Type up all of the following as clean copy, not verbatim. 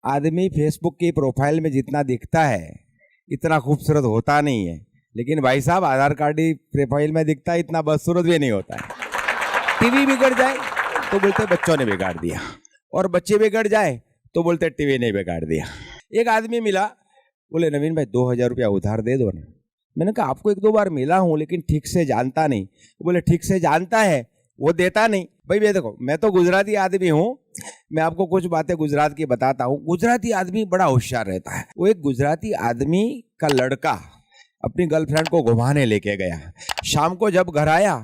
आदमी फेसबुक की प्रोफाइल में जितना दिखता है इतना खूबसूरत होता नहीं है, लेकिन भाई साहब आधार कार्ड ही प्रोफाइल में दिखता है इतना बदसूरत भी नहीं होता है। टीवी बिगड़ जाए तो बोलते बच्चों ने बिगाड़ दिया, और बच्चे बिगड़ जाए तो बोलते टीवी ने बिगाड़ दिया। एक आदमी मिला, बोले नवीन भाई 2000 रुपया उधार दे दो ना। मैंने कहा आपको 1-2 बार मिला हूँ लेकिन ठीक से जानता नहीं। बोले ठीक से जानता है वो देता नहीं। भाई ये देखो, मैं तो गुजराती आदमी हूँ, मैं आपको कुछ बातें गुजरात की बताता हूँ। गुजराती आदमी बड़ा होशियार रहता है। वो एक गुजराती आदमी का लड़का अपनी गर्लफ्रेंड को घुमाने लेके गया। शाम को जब घर आया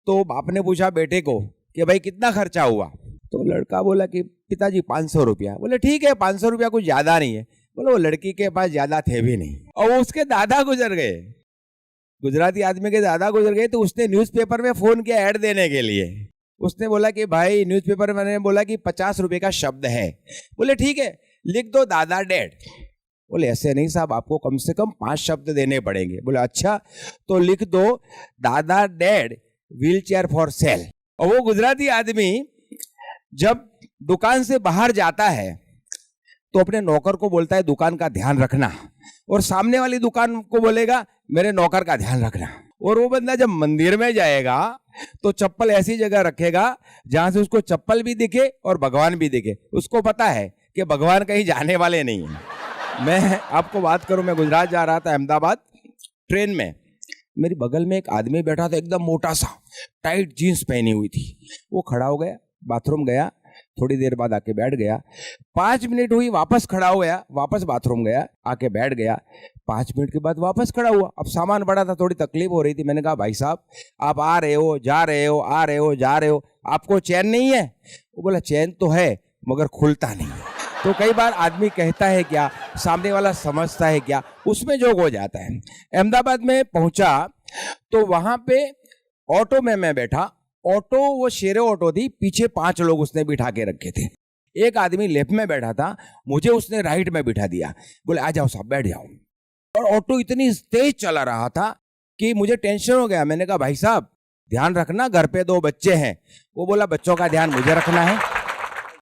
तो बाप ने पूछा बेटे को कि भाई कितना खर्चा हुआ। तो लड़का बोला कि पिताजी 500 रुपया। बोले ठीक है 500 रुपया कुछ ज्यादा नहीं है। बोले वो लड़की के पास ज्यादा थे भी नहीं, और वो उसके दादा गुजर गए। गुजराती आदमी के दादा गुजर गए तो उसने न्यूज़पेपर में फोन किया ऐड देने के लिए। उसने बोला कि भाई न्यूज़पेपर में मैंने बोला कि 50 रुपए का शब्द है। बोले ठीक है लिख दो दादा डेड। बोले ऐसे नहीं साहब, आपको कम से कम 5 शब्द देने पड़ेंगे। बोले अच्छा तो लिख दो दादा dead wheel chair for sale. और वो गुजराती आदमी जब दुकान से बाहर जाता है तो अपने नौकर को बोलता है दुकान का ध्यान रखना, और सामने वाली दुकान को बोलेगा मेरे नौकर का ध्यान रखना। और वो बंदा जब मंदिर में जाएगा तो चप्पल ऐसी जगह रखेगा जहां से उसको चप्पल भी दिखे और भगवान भी दिखे। उसको पता है कि भगवान कहीं जाने वाले नहीं है। मैं आपको बात करूं, मैं गुजरात जा रहा था अहमदाबाद, ट्रेन में मेरी बगल में एक आदमी बैठा था, एकदम मोटा सा, टाइट जीन्स पहनी हुई थी। वो खड़ा हो गया, बाथरूम गया, थोड़ी देर बाद आके बैठ गया। 5 मिनट हुई, वापस खड़ा हो गया, वापस बाथरूम गया, आके बैठ गया। 5 मिनट के बाद वापस खड़ा हुआ। अब सामान बड़ा था, थोड़ी तकलीफ हो रही थी। मैंने कहा भाई साहब आप आ रहे हो जा रहे हो, आ रहे हो जा रहे हो, आपको चैन नहीं है? वो बोला चैन तो है मगर खुलता नहीं है। तो कई बार आदमी कहता है क्या, सामने वाला समझता है क्या, उसमें जोग हो जाता है। अहमदाबाद में पहुंचा तो वहां पे ऑटो में मैं बैठा। ऑटो वो शेरे ऑटो थी, पीछे 5 लोग उसने बिठा के रखे थे। एक आदमी लेफ्ट में बैठा था, मुझे उसने राइट में बिठा दिया। बोले आ जाओ साहब बैठ जाओ। और ऑटो इतनी तेज चला रहा था कि मुझे टेंशन हो गया। मैंने कहा भाई साहब ध्यान रखना, घर पे 2 बच्चे हैं। वो बोला बच्चों का ध्यान मुझे रखना है।